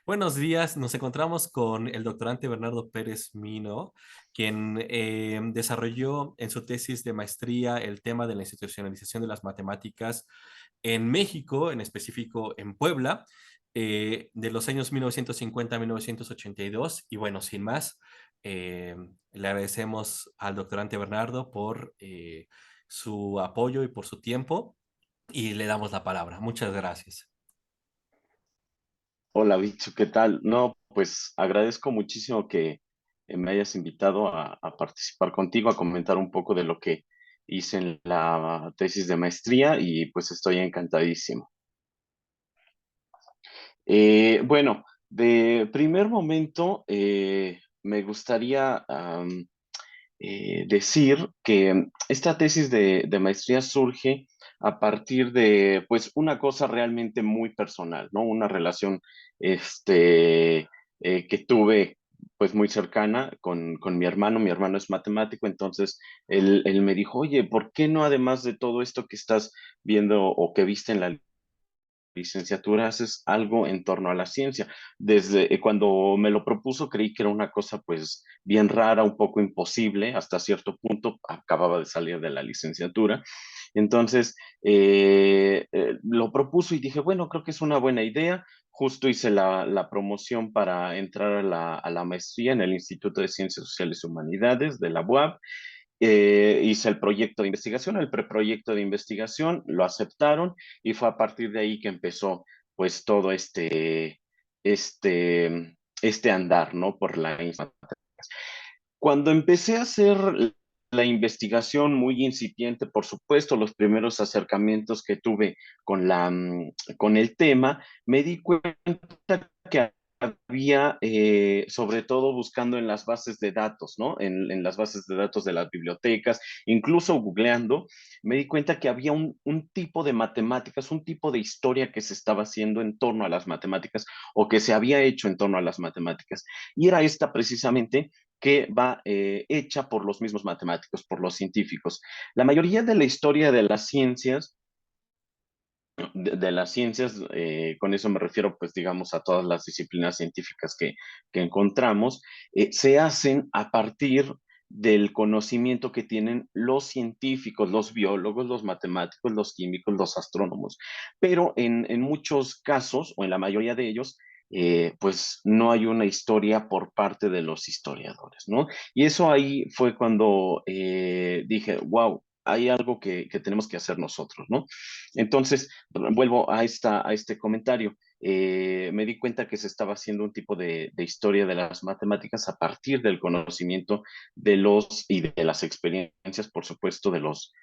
Buenos días, nos encontramos con el doctorante Bernardo Pérez Mino, quien desarrolló en su tesis de maestría el tema de la institucionalización de las matemáticas en México, en específico en Puebla, de los años 1950 a 1982. Y bueno, sin más, le agradecemos al doctorante Bernardo por su apoyo y por su tiempo y le damos la palabra. Muchas gracias. Hola, Vichu, ¿qué tal? No, pues agradezco muchísimo que me hayas invitado a participar contigo, a comentar un poco de lo que hice en la tesis de maestría y pues estoy encantadísimo. Bueno, de primer momento me gustaría decir que esta tesis de maestría surge a partir de, pues, una cosa realmente muy personal, ¿no? Una relación, que tuve, pues, muy cercana con mi hermano. Mi hermano es matemático, entonces él me dijo, oye, ¿por qué no, además de todo esto que estás viendo o que viste en la licenciatura, haces algo en torno a la ciencia? Desde cuando me lo propuso, creí que era una cosa pues bien rara, un poco imposible, hasta cierto punto, acababa de salir de la licenciatura. Entonces, lo propuso y dije, bueno, creo que es una buena idea. Justo hice la promoción para entrar a la maestría en el Instituto de Ciencias Sociales y Humanidades de la UAP. Hice el proyecto de investigación, el preproyecto de investigación, lo aceptaron y fue a partir de ahí que empezó pues todo este andar, ¿no? Por la institución. Cuando empecé a hacer la investigación muy incipiente, por supuesto, los primeros acercamientos que tuve con el tema, me di cuenta que había, sobre todo buscando en las bases de datos, ¿no? En las bases de datos de las bibliotecas, incluso googleando, me di cuenta que había un tipo de matemáticas, un tipo de historia que se estaba haciendo en torno a las matemáticas o que se había hecho en torno a las matemáticas. Y era esta precisamente que va hecha por los mismos matemáticos, por los científicos. La mayoría de la historia de las ciencias, con eso me refiero, pues, digamos, a todas las disciplinas científicas que encontramos, se hacen a partir del conocimiento que tienen los científicos, los biólogos, los matemáticos, los químicos, los astrónomos. Pero en muchos casos, o en la mayoría de ellos, pues no hay una historia por parte de los historiadores, ¿no? Y eso ahí fue cuando dije, wow, hay algo que tenemos que hacer nosotros, ¿no? Entonces, vuelvo a este comentario. Me di cuenta que se estaba haciendo un tipo de historia de las matemáticas a partir del conocimiento de los y de las experiencias, por supuesto, de los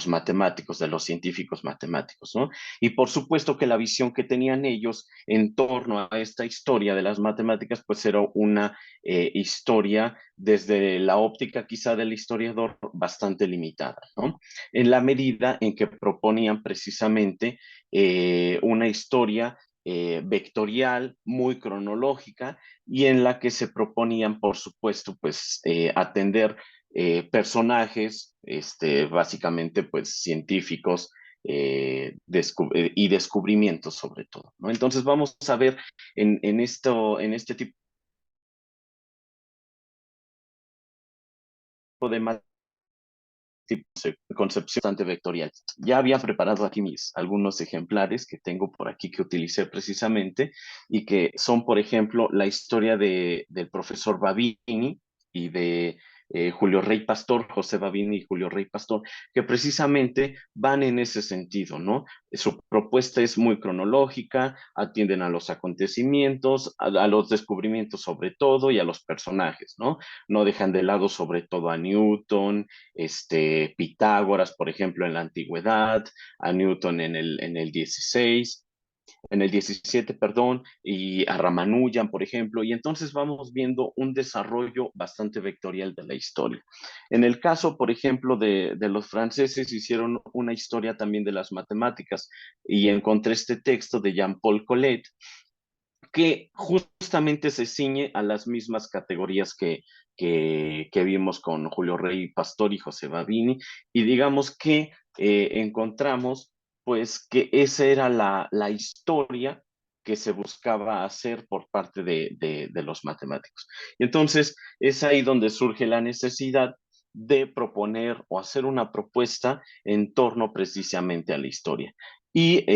matemáticos, de los científicos matemáticos, ¿no? Y por supuesto que la visión que tenían ellos en torno a esta historia de las matemáticas, pues era una historia desde la óptica quizá del historiador bastante limitada, ¿no? En la medida en que proponían precisamente una historia vectorial, muy cronológica, y en la que se proponían, por supuesto, pues atender personajes, básicamente, pues científicos y descubrimientos sobre todo, ¿no? Entonces vamos a ver en este tipo de concepción bastante vectorial. Ya había preparado aquí algunos ejemplares que tengo por aquí que utilicé precisamente y que son, por ejemplo, la historia del profesor Babini y de Julio Rey Pastor, José Babini y Julio Rey Pastor, que precisamente van en ese sentido, ¿no? Su propuesta es muy cronológica, atienden a los acontecimientos, a los descubrimientos sobre todo y a los personajes, ¿no? No dejan de lado sobre todo a Newton, Pitágoras, por ejemplo, en la antigüedad, a Newton en el 16, en el 17, perdón, y a Ramanujan, por ejemplo, y entonces vamos viendo un desarrollo bastante vectorial de la historia. En el caso, por ejemplo, de los franceses, hicieron una historia también de las matemáticas, y encontré este texto de Jean-Paul Collet, que justamente se ciñe a las mismas categorías que vimos con Julio Rey Pastor y José Babini, y digamos que encontramos pues que esa era la historia que se buscaba hacer por parte de los matemáticos. Y entonces es ahí donde surge la necesidad de proponer o hacer una propuesta en torno precisamente a la historia. Y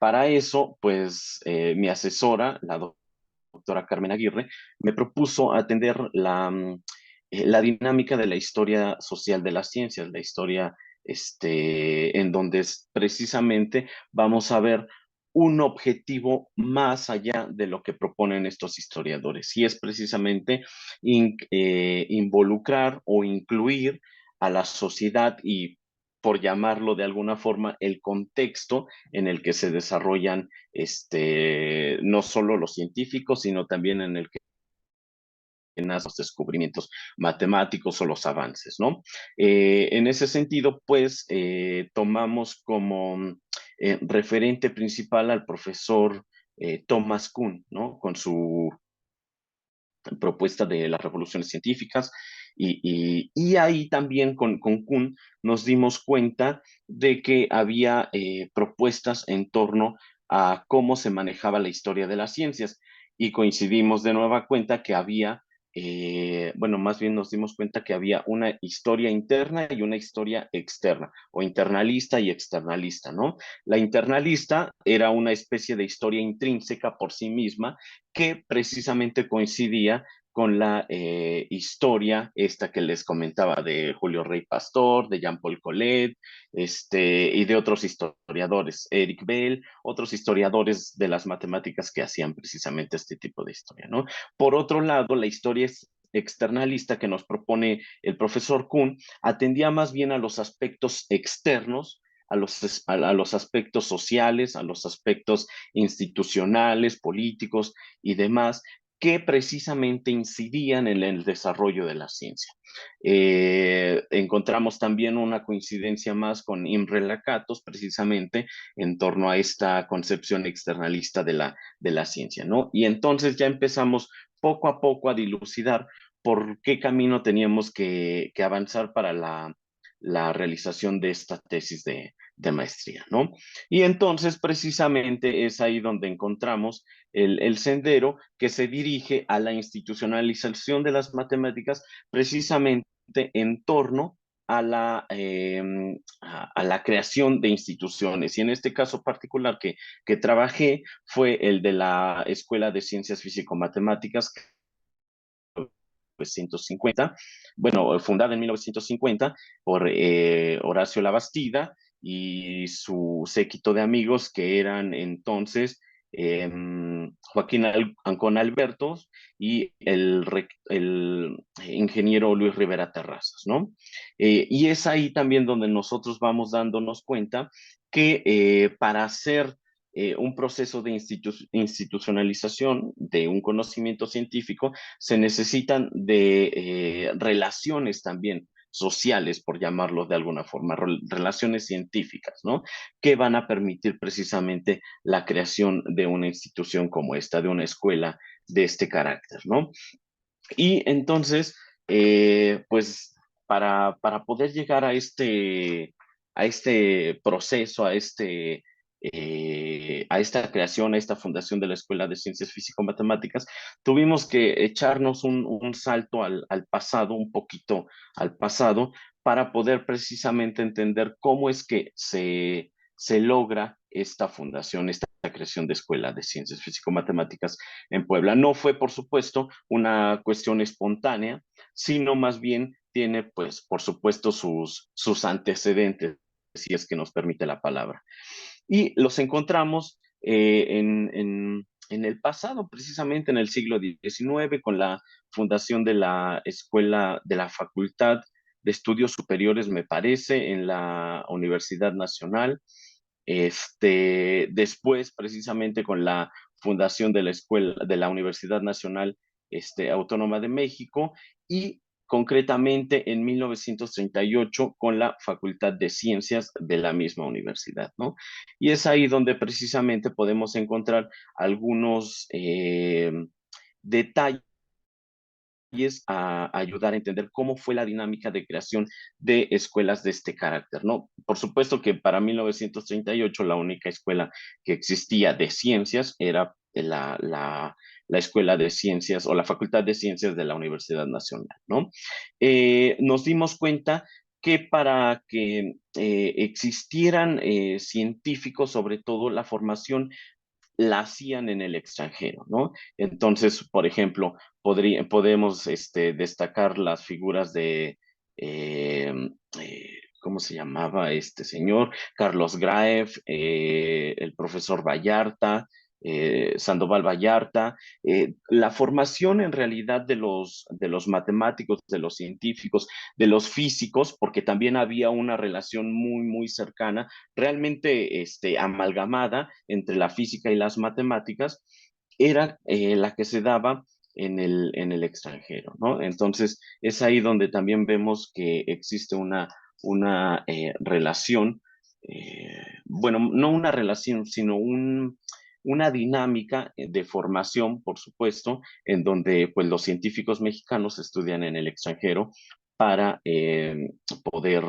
para eso, pues mi asesora, la doctora Carmen Aguirre, me propuso atender la dinámica de la historia social de las ciencias, la historia en donde precisamente vamos a ver un objetivo más allá de lo que proponen estos historiadores, y es precisamente involucrar o incluir a la sociedad y, por llamarlo de alguna forma, el contexto en el que se desarrollan no solo los científicos, sino también en el que nacen los descubrimientos matemáticos o los avances, ¿no? En ese sentido, pues, tomamos como referente principal al profesor Thomas Kuhn, ¿no? Con su propuesta de las revoluciones científicas. Y ahí también con Kuhn nos dimos cuenta de que había propuestas en torno a cómo se manejaba la historia de las ciencias, y coincidimos de nueva cuenta que había, bueno, más bien nos dimos cuenta que había una historia interna y una historia externa, o internalista y externalista, ¿no? La internalista era una especie de historia intrínseca por sí misma, que precisamente coincidía con la historia esta que les comentaba de Julio Rey Pastor, de Jean-Paul Collet, y de otros historiadores, Eric Bell, otros historiadores de las matemáticas que hacían precisamente este tipo de historia, ¿no? Por otro lado, la historia externalista que nos propone el profesor Kuhn atendía más bien a los aspectos externos, a los aspectos sociales, a los aspectos institucionales, políticos y demás, que precisamente incidían en el desarrollo de la ciencia. Encontramos también una coincidencia más con Imre Lakatos, precisamente en torno a esta concepción externalista de la ciencia, ¿no? Y entonces ya empezamos poco a poco a dilucidar por qué camino teníamos que avanzar para la realización de esta tesis de maestría, ¿no? Y entonces precisamente es ahí donde encontramos el sendero que se dirige a la institucionalización de las matemáticas, precisamente en torno a la creación de instituciones. Y en este caso particular que trabajé fue el de la Escuela de Ciencias Físico-Matemáticas, 1950, bueno, fundada en 1950 por Horacio Labastida y su séquito de amigos, que eran entonces Joaquín Ancón Albertos y el ingeniero Luis Rivera Terrazas, ¿no? Y es ahí también donde nosotros vamos dándonos cuenta que para hacer un proceso de institucionalización de un conocimiento científico se necesitan de relaciones también sociales, por llamarlo de alguna forma, relaciones científicas, ¿no? Que van a permitir precisamente la creación de una institución como esta, de una escuela de este carácter, ¿no? Y entonces, pues para poder llegar a este proceso, a esta creación, a esta fundación de la Escuela de Ciencias Físico-Matemáticas, tuvimos que echarnos un salto al pasado, un poquito al pasado, para poder precisamente entender cómo es que se logra esta fundación, esta creación de Escuela de Ciencias Físico-Matemáticas en Puebla. No fue, por supuesto, una cuestión espontánea, sino más bien tiene, pues, por supuesto, sus antecedentes, si es que nos permite la palabra. Y los encontramos en el pasado, precisamente en el siglo XIX, con la fundación de la escuela, de la Facultad de Estudios Superiores, me parece, en la Universidad Nacional. Después, precisamente con la fundación de la escuela, de la Universidad Nacional Autónoma de México, y concretamente en 1938 con la Facultad de Ciencias de la misma universidad, ¿no? Y es ahí donde precisamente podemos encontrar algunos detalles a ayudar a entender cómo fue la dinámica de creación de escuelas de este carácter, ¿no? Por supuesto que para 1938 la única escuela que existía de ciencias era la Escuela de Ciencias o la Facultad de Ciencias de la Universidad Nacional, ¿no? Nos dimos cuenta que para que existieran científicos, sobre todo la formación la hacían en el extranjero, ¿no? Entonces, por ejemplo, podemos destacar las figuras de, eh, ¿cómo se llamaba este señor? Carlos Graeff, el profesor Vallarta, Sandoval Vallarta. La formación en realidad de los matemáticos, de los científicos, de los físicos, porque también había una relación muy cercana, realmente amalgamada entre la física y las matemáticas, era la que se daba en el extranjero, ¿no? Entonces, es ahí donde también vemos que existe una relación, bueno, no una relación, sino una dinámica de formación, por supuesto, en donde pues, los científicos mexicanos estudian en el extranjero para poder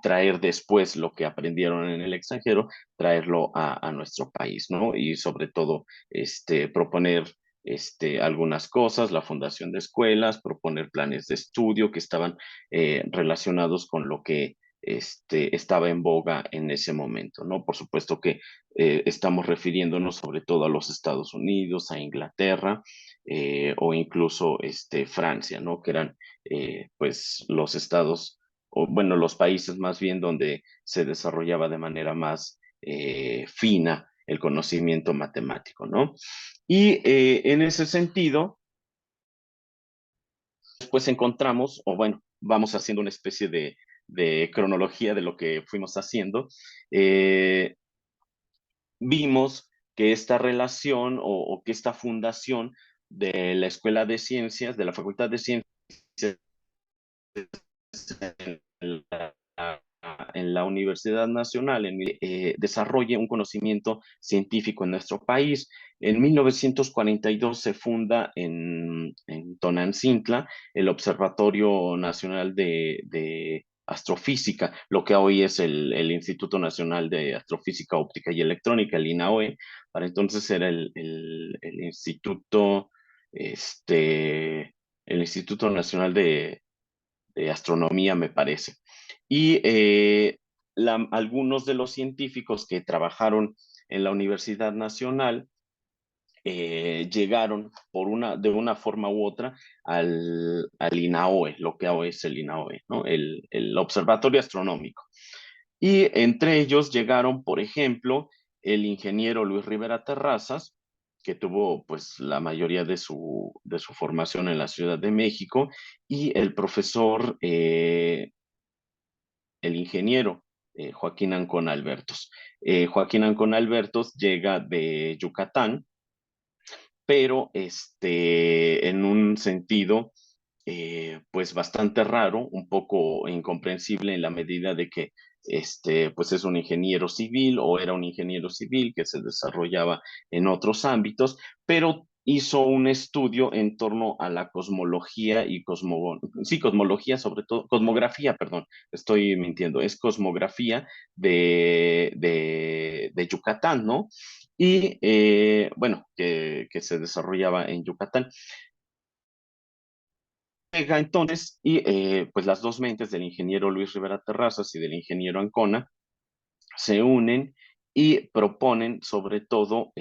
traer después lo que aprendieron en el extranjero, traerlo a nuestro país, ¿no? Y sobre todo, proponer algunas cosas, la fundación de escuelas, proponer planes de estudio que estaban relacionados con lo que estaba en boga en ese momento, ¿no? Por supuesto que estamos refiriéndonos sobre todo a los Estados Unidos, a Inglaterra o incluso Francia, ¿no? Que eran pues los estados, o bueno, los países más bien donde se desarrollaba de manera más fina el conocimiento matemático, ¿no? Y en ese sentido, después encontramos, o bueno, vamos haciendo una especie de cronología de lo que fuimos haciendo, eh, vimos que esta relación o que esta fundación de la Escuela de Ciencias, de la Facultad de Ciencias en en la Universidad Nacional desarrolle un conocimiento científico en nuestro país. En 1942 se funda en Tonantzintla el Observatorio Nacional de Astrofísica, lo que hoy es el Instituto Nacional de Astrofísica Óptica y Electrónica, el INAOE. Para entonces era el Instituto, el Instituto Nacional de Astronomía, me parece. Y algunos de los científicos que trabajaron en la Universidad Nacional llegaron de una forma u otra al INAOE, lo que hoy es el INAOE, ¿no? El Observatorio Astronómico. Y entre ellos llegaron, por ejemplo, el ingeniero Luis Rivera Terrazas, que tuvo pues la mayoría de su formación en la Ciudad de México, y el profesor, el ingeniero Joaquín Ancón Albertos. Joaquín Ancón Albertos llega de Yucatán, pero en un sentido pues bastante raro, un poco incomprensible en la medida de que pues es un ingeniero civil o era un ingeniero civil que se desarrollaba en otros ámbitos, pero hizo un estudio en torno a la cosmología y sí, cosmología sobre todo, cosmografía, perdón, estoy mintiendo, es cosmografía de Yucatán, ¿no? Y bueno, que se desarrollaba en Yucatán. Llega entonces y pues las dos mentes del ingeniero Luis Rivera Terrazas y del ingeniero Ancona se unen y proponen, sobre todo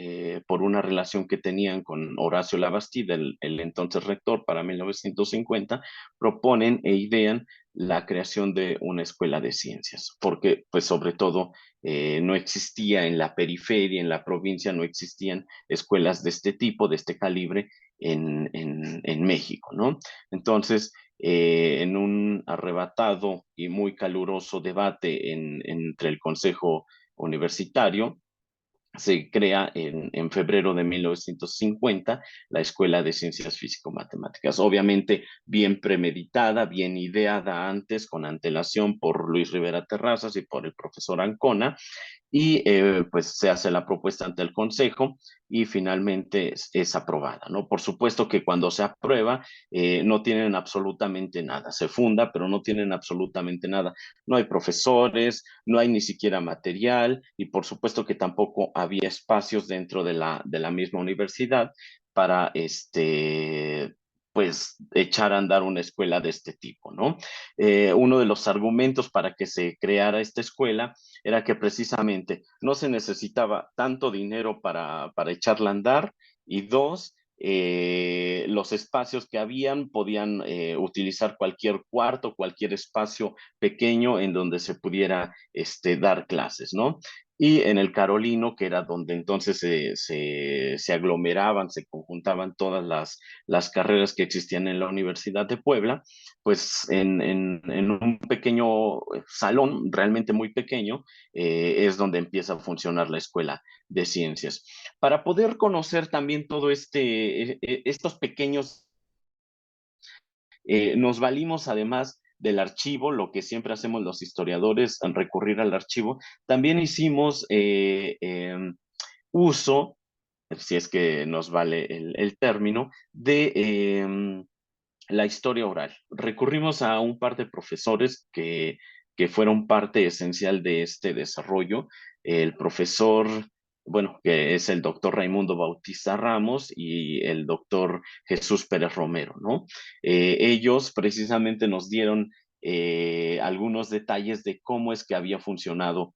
por una relación que tenían con Horacio Labastida, el entonces rector para 1950, proponen e idean la creación de una escuela de ciencias, porque pues sobre todo no existía en la periferia, en la provincia, no existían escuelas de este tipo, de este calibre en México, ¿no? Entonces, en un arrebatado y muy caluroso debate entre el Consejo Universitario, se crea en febrero de 1950 la Escuela de Ciencias Físico-Matemáticas. Obviamente bien premeditada, bien ideada antes, con antelación por Luis Rivera Terrazas y por el profesor Ancona, y pues se hace la propuesta ante el consejo y finalmente es aprobada, ¿no? Por supuesto que cuando se aprueba no tienen absolutamente nada, se funda, pero no tienen absolutamente nada. No hay profesores, no hay ni siquiera material y por supuesto que tampoco había espacios dentro de la misma universidad para pues echar a andar una escuela de este tipo, ¿no? Uno de los argumentos para que se creara esta escuela era que precisamente no se necesitaba tanto dinero para echarla a andar y dos, los espacios que habían podían utilizar cualquier cuarto, cualquier espacio pequeño en donde se pudiera dar clases, ¿no? Y en el Carolino, que era donde entonces se aglomeraban, se conjuntaban todas las carreras que existían en la Universidad de Puebla, pues en un pequeño salón, realmente muy pequeño, es donde empieza a funcionar la escuela de ciencias. Para poder conocer también todo estos pequeños, nos valimos además del archivo, lo que siempre hacemos los historiadores, en recurrir al archivo, también hicimos uso, si es que nos vale el término, de la historia oral. Recurrimos a un par de profesores que fueron parte esencial de este desarrollo. El profesor, bueno, que es el doctor Raimundo Bautista Ramos y el doctor Jesús Pérez Romero, ¿no? Ellos precisamente nos dieron algunos detalles de cómo es que había funcionado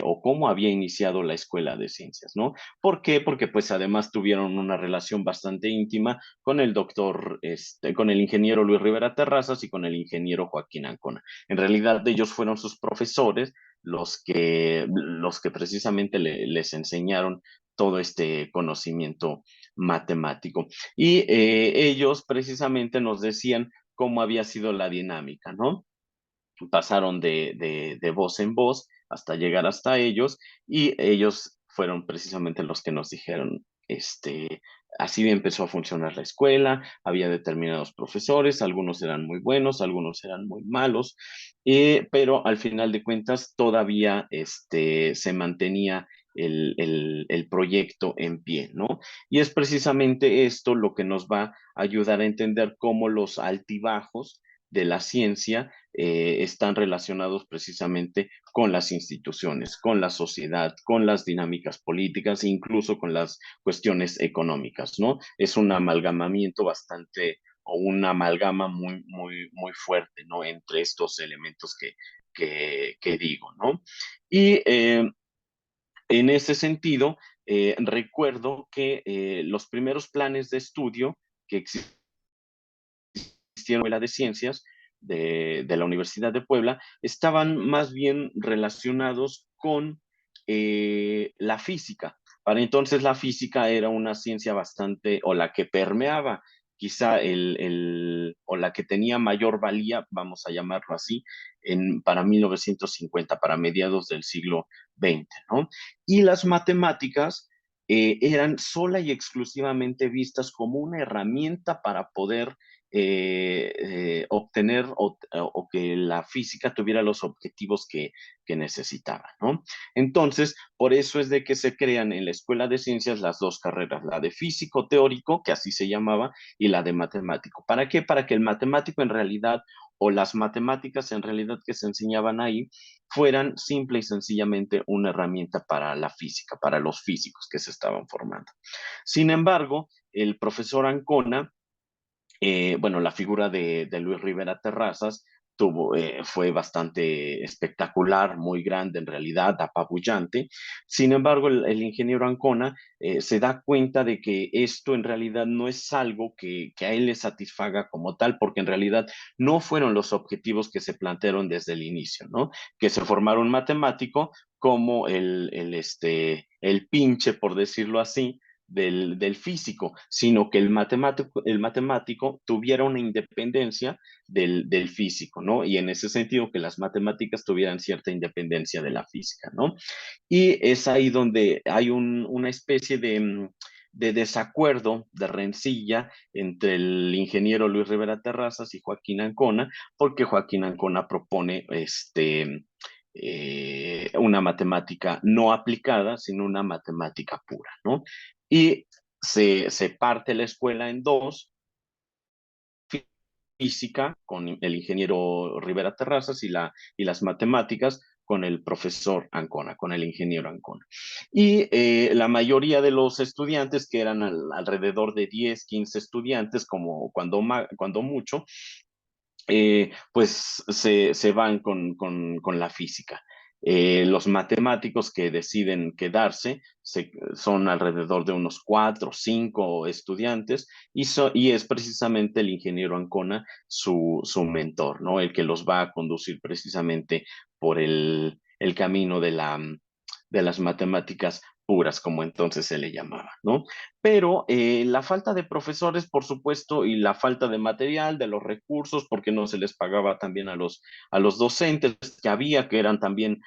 o cómo había iniciado la Escuela de Ciencias, ¿no? ¿Por qué? Porque pues además tuvieron una relación bastante íntima con el doctor, con el ingeniero Luis Rivera Terrazas y con el ingeniero Joaquín Ancona. En realidad ellos fueron sus profesores los que precisamente les enseñaron todo este conocimiento matemático. Y ellos precisamente nos decían cómo había sido la dinámica, ¿no? Pasaron de voz en voz hasta llegar hasta ellos y ellos fueron precisamente los que nos dijeron, así empezó a funcionar la escuela, había determinados profesores, algunos eran muy buenos, algunos eran muy malos, pero al final de cuentas todavía se mantenía el proyecto en pie, ¿no? Y es precisamente esto lo que nos va a ayudar a entender cómo los altibajos de la ciencia están relacionados precisamente con las instituciones, con la sociedad, con las dinámicas políticas e incluso con las cuestiones económicas, ¿no? Es un amalgamamiento bastante o una amalgama muy fuerte, ¿no? Entre estos elementos que digo, ¿no? Y en ese sentido, recuerdo que los primeros planes de estudio que existían en la Escuela de Ciencias de la Universidad de Puebla estaban más bien relacionados con la física. Para entonces la física era una ciencia bastante, o la que permeaba quizá o la que tenía mayor valía, vamos a llamarlo así, para 1950, para mediados del siglo XX, ¿no? Y las matemáticas eran sola y exclusivamente vistas como una herramienta para poder obtener o que la física tuviera los objetivos que necesitaba, ¿no? Entonces, por eso es de que se crean en la Escuela de Ciencias las dos carreras, la de físico teórico, que así se llamaba, y la de matemático. ¿Para qué? Para que el matemático en realidad o las matemáticas en realidad que se enseñaban ahí fueran simple y sencillamente una herramienta para la física, para los físicos que se estaban formando. Sin embargo, el profesor Ancona, bueno, la figura de Luis Rivera Terrazas fue bastante espectacular, muy grande en realidad, apabullante. Sin embargo, el ingeniero Ancona se da cuenta de que esto en realidad no es algo que a él le satisfaga como tal, porque en realidad no fueron los objetivos que se plantearon desde el inicio, ¿no? Que se formara un matemático como el pinche, por decirlo así, del físico, sino que el matemático tuviera una independencia del físico, ¿no? Y en ese sentido que las matemáticas tuvieran cierta independencia de la física, ¿no? Y es ahí donde hay una especie de desacuerdo, de rencilla entre el ingeniero Luis Rivera Terrazas y Joaquín Ancona, porque Joaquín Ancona propone una matemática no aplicada, sino una matemática pura, ¿no? Y se parte la escuela en dos: física con el ingeniero Rivera Terrazas y las matemáticas con el profesor Ancona, con el ingeniero Ancona. Y la mayoría de los estudiantes, que eran alrededor de 10, 15 estudiantes, como cuando mucho, pues se van con la física. Los matemáticos que deciden quedarse son alrededor de unos 4 o 5 estudiantes y es precisamente el ingeniero Ancona su mentor, ¿no? El que los va a conducir precisamente por el camino de las matemáticas puras, como entonces se le llamaba, ¿no? Pero la falta de profesores, por supuesto, y la falta de material, de los recursos, porque no se les pagaba también a los docentes que había, que eran también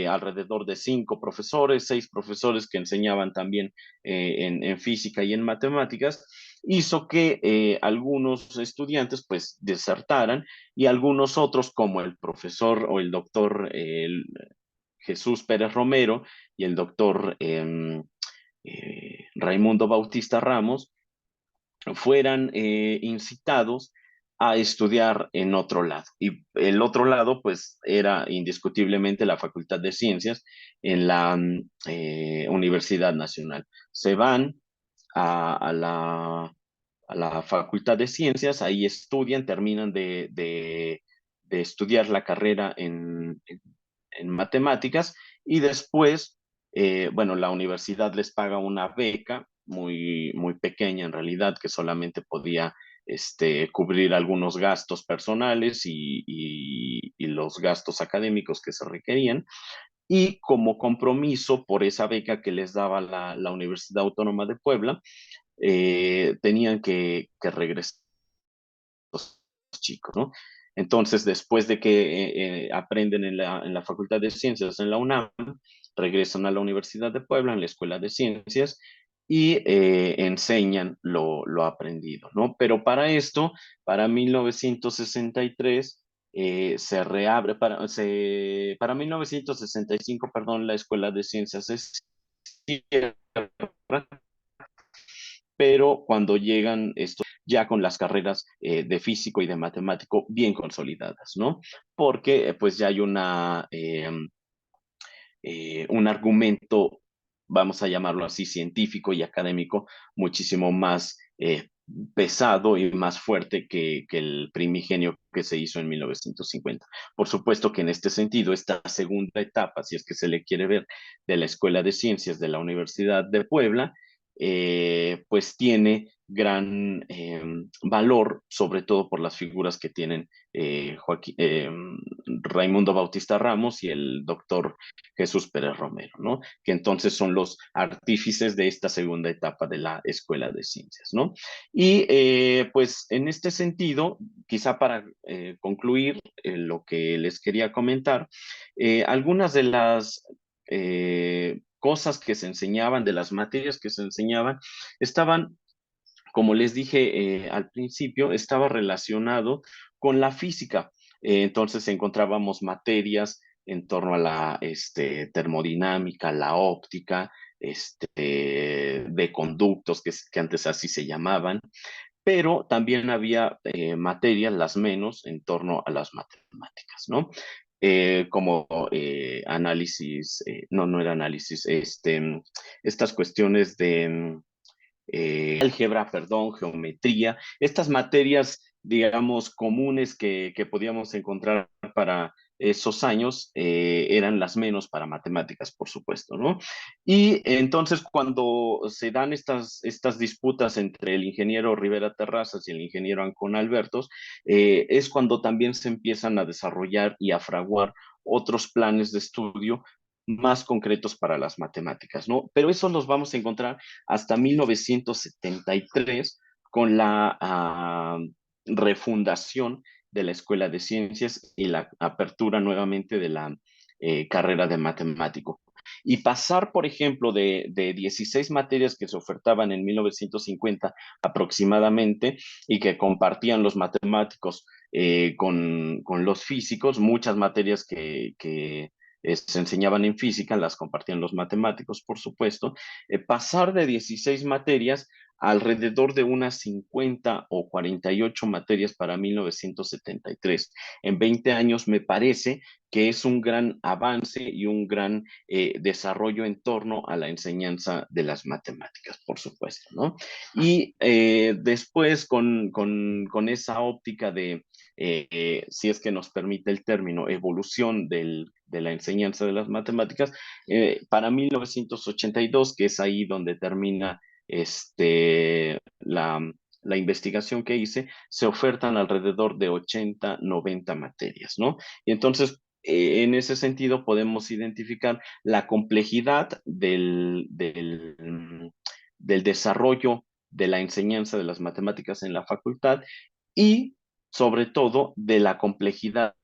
alrededor de 5 profesores, 6 profesores que enseñaban también en física y en matemáticas, hizo que algunos estudiantes pues desertaran y algunos otros, como el profesor o el doctor Jesús Pérez Romero y el doctor Raimundo Bautista Ramos, fueran incitados a estudiar en otro lado. Y el otro lado, pues, era indiscutiblemente la Facultad de Ciencias en la Universidad Nacional. Se van a a la Facultad de Ciencias, ahí estudian, terminan de estudiar la carrera en matemáticas y después, bueno, la universidad les paga una beca muy pequeña en realidad, que solamente podía cubrir algunos gastos personales y los gastos académicos que se requerían. Y como compromiso por esa beca que les daba la Universidad Autónoma de Puebla, tenían que regresar los chicos, ¿no? Entonces, después de que aprenden en la Facultad de Ciencias en la UNAM, regresan a la Universidad de Puebla, en la Escuela de Ciencias, y enseñan lo aprendido, ¿no? Pero para esto, para 1963, se reabre, para 1965, perdón, la Escuela de Ciencias se cierra, pero cuando llegan estos ya con las carreras de físico y de matemático bien consolidadas, ¿no? Porque pues ya hay un argumento, vamos a llamarlo así, científico y académico, muchísimo más pesado y más fuerte que el primigenio que se hizo en 1950. Por supuesto que en este sentido, esta segunda etapa, si es que se le quiere ver, de la Escuela de Ciencias de la Universidad de Puebla, pues tiene gran valor, sobre todo por las figuras que tienen Raimundo Bautista Ramos y el doctor Jesús Pérez Romero, ¿no? Que entonces son los artífices de esta segunda etapa de la Escuela de Ciencias, ¿no? Y pues en este sentido, quizá para concluir lo que les quería comentar, algunas de las cosas que se enseñaban, de las materias que se enseñaban, estaban, como les dije al principio, estaba relacionado con la física. Entonces encontrábamos materias en torno a la termodinámica, la óptica, de conductos, que antes así se llamaban, pero también había materias, las menos, en torno a las matemáticas, ¿no? Como análisis, no, no era análisis, estas cuestiones de álgebra, perdón, geometría, estas materias, digamos, comunes que podíamos encontrar para esos años eran las menos para matemáticas, por supuesto, ¿no? Y entonces cuando se dan estas disputas entre el ingeniero Rivera Terrazas y el ingeniero Ancona Albertos, es cuando también se empiezan a desarrollar y a fraguar otros planes de estudio más concretos para las matemáticas, ¿no? Pero eso los vamos a encontrar hasta 1973 con la refundación de la Escuela de Ciencias y la apertura nuevamente de la carrera de matemático. Y pasar, por ejemplo, de 16 materias que se ofertaban en 1950 aproximadamente y que compartían los matemáticos con los físicos, muchas materias se enseñaban en física, las compartían los matemáticos, por supuesto, pasar de 16 materias a alrededor de unas 50 o 48 materias para 1973. En 20 años me parece que es un gran avance y un gran desarrollo en torno a la enseñanza de las matemáticas, por supuesto, ¿no? Y después con esa óptica de, si es que nos permite el término, evolución de la enseñanza de las matemáticas, para 1982, que es ahí donde termina la investigación que hice, se ofertan alrededor de 80, 90 materias, ¿no? Y entonces, en ese sentido, podemos identificar la complejidad del desarrollo de la enseñanza de las matemáticas en la facultad y, sobre todo, de la complejidad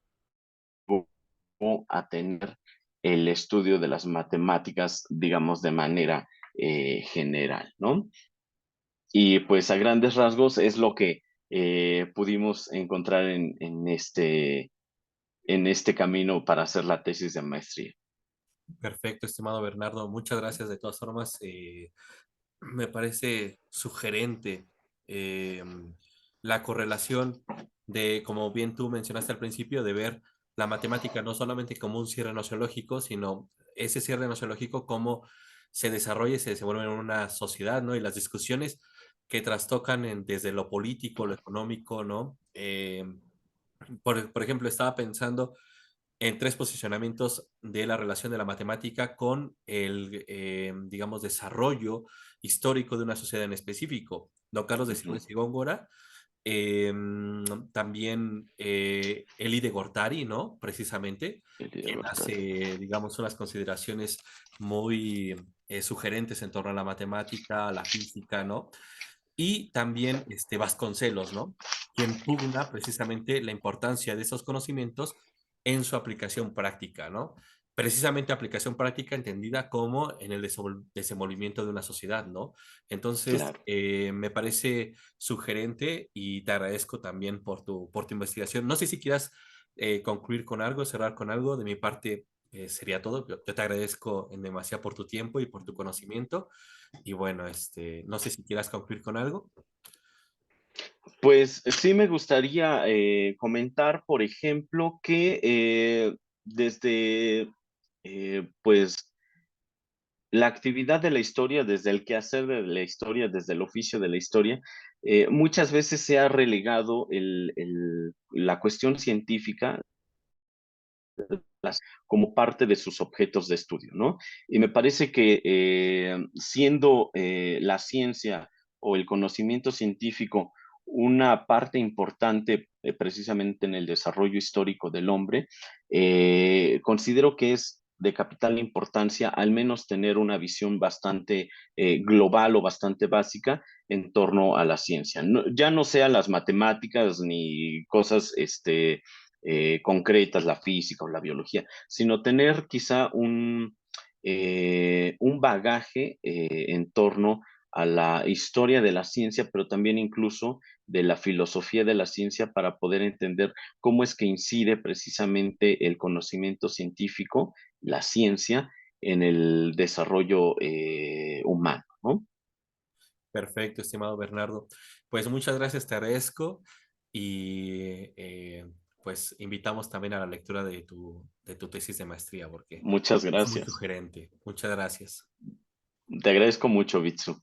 a tener el estudio de las matemáticas, digamos, de manera general, ¿no? Y pues a grandes rasgos es lo que pudimos encontrar en este camino para hacer la tesis de maestría. Perfecto, estimado Bernardo. Muchas gracias de todas formas. Me parece sugerente eh, la correlación de, como bien tú mencionaste al principio, de ver la matemática no solamente como un cierre nociológico, sino ese cierre nociológico como se desarrolla y se desenvuelve en una sociedad, ¿no? Y las discusiones que trastocan desde lo político, lo económico, ¿no? Por ejemplo, estaba pensando en tres posicionamientos de la relación de la matemática con el, digamos, desarrollo histórico de una sociedad en específico. Don Carlos de Ujú. Silves y Góngora, eh, también Elie de Gortari, ¿no? Precisamente, El de quien verdad. hace, digamos, unas consideraciones muy sugerentes en torno a la matemática, a la física, ¿no? Y también Vasconcelos, ¿no? Quien pugna precisamente la importancia de esos conocimientos en su aplicación práctica, ¿no? Precisamente aplicación práctica entendida como en el desenvolvimiento de una sociedad, ¿no? Entonces, Claro. me parece sugerente y te agradezco también por tu investigación. No sé si quieras concluir con algo, cerrar con algo. De mi parte, sería todo. Yo te agradezco en demasía por tu tiempo y por tu conocimiento. Y bueno, no sé si quieras concluir con algo. Pues sí me gustaría comentar, por ejemplo, que desde pues la actividad de la historia, desde el quehacer de la historia, desde el oficio de la historia, muchas veces se ha relegado la cuestión científica como parte de sus objetos de estudio, ¿no? Y me parece que siendo la ciencia o el conocimiento científico una parte importante precisamente en el desarrollo histórico del hombre, considero que es de capital importancia al menos tener una visión bastante global o bastante básica en torno a la ciencia. Ya no sean las matemáticas ni cosas concretas, la física o la biología, sino tener quizá un bagaje en torno a la historia de la ciencia, pero también incluso de la filosofía de la ciencia para poder entender cómo es que incide precisamente el conocimiento científico, la ciencia, en el desarrollo humano, ¿no? Perfecto, estimado Bernardo. Pues muchas gracias, te agradezco y pues invitamos también a la lectura de tu tesis de maestría porque Muchas es muy gracias. sugerente. Muchas gracias. Te agradezco mucho, Bitsu.